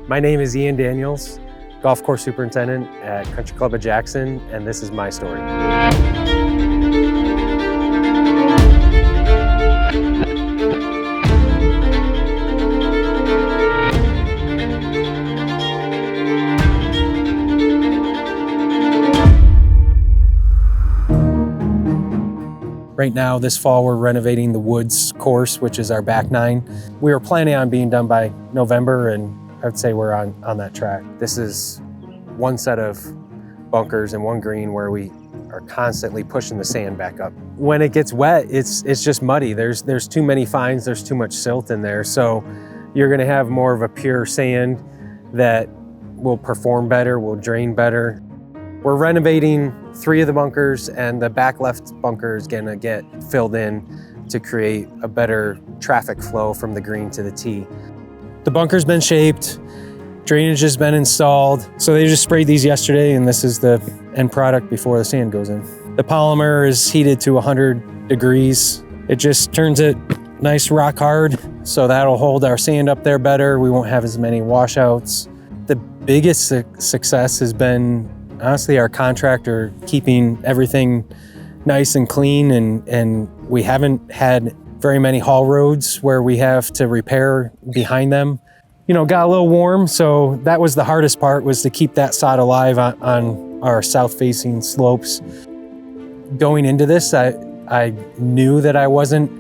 My name is Ian Daniels, golf course superintendent at Country Club of Jackson, and this is my story. Right now, this fall, we're renovating the Woods course, which is our back nine. We were planning on being done by November, and I would say we're on that track. This is one set of bunkers and one green where we are constantly pushing the sand back up. When it gets wet, it's just muddy. There's too many fines, there's too much silt in there. So you're gonna have more of a pure sand that will perform better, will drain better. We're renovating 3 of the bunkers, and the back left bunker is gonna get filled in to create a better traffic flow from the green to the tee. The bunker's been shaped, drainage has been installed. So they just sprayed these yesterday, and this is the end product before the sand goes in. The polymer is heated to 100 degrees. It just turns it nice rock hard, so that'll hold our sand up there better. We won't have as many washouts. The biggest success has been honestly our contractor keeping everything nice and clean, and we haven't had very many haul roads where we have to repair behind them. You know, got a little warm, so that was the hardest part, was to keep that sod alive on our south-facing slopes. Going into this, I knew that I wasn't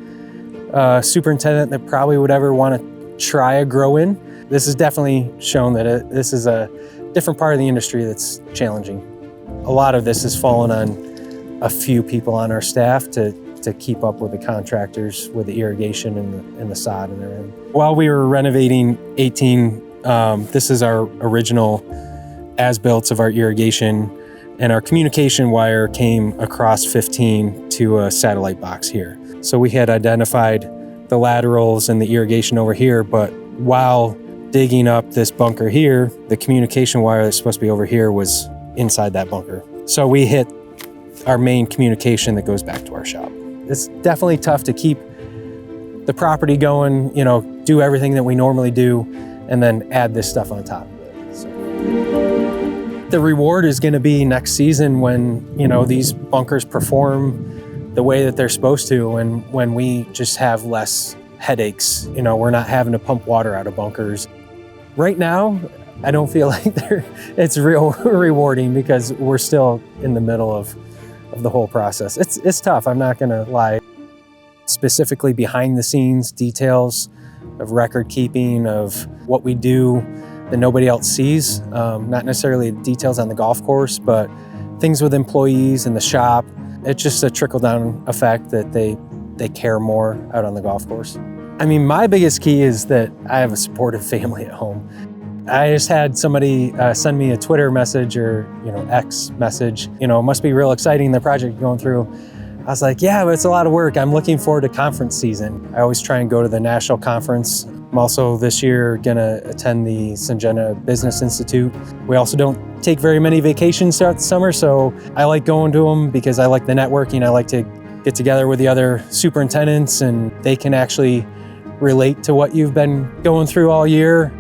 a superintendent that probably would ever want to try a grow-in. This has definitely shown that this is a different part of the industry that's challenging. A lot of this has fallen on a few people on our staff to keep up with the contractors, with the irrigation and the sod and everything. While we were renovating 18, this is our original as-built of our irrigation, and our communication wire came across 15 to a satellite box here. So we had identified the laterals and the irrigation over here, but while digging up this bunker here, the communication wire that's supposed to be over here was inside that bunker. So we hit our main communication that goes back to our shop. It's definitely tough to keep the property going, you know, do everything that we normally do, and then add this stuff on top of it. So the reward is gonna be next season when, you know, these bunkers perform the way that they're supposed to, and when we just have less headaches. You know, we're not having to pump water out of bunkers. Right now, I don't feel like it's real rewarding because we're still in the middle of the whole process. It's tough, I'm not gonna lie. Specifically behind the scenes details of record keeping, of what we do that nobody else sees. Not necessarily details on the golf course, but things with employees in the shop. It's just a trickle-down effect that they care more out on the golf course. I mean, my biggest key is that I have a supportive family at home. I just had somebody send me a Twitter message or, you know, X message. You know, it must be real exciting, the project you're going through. I was like, yeah, but it's a lot of work. I'm looking forward to conference season. I always try and go to the national conference. I'm also this year gonna attend the Syngenta Business Institute. We also don't take very many vacations throughout the summer, so I like going to them because I like the networking. I like to get together with the other superintendents, and they can actually relate to what you've been going through all year.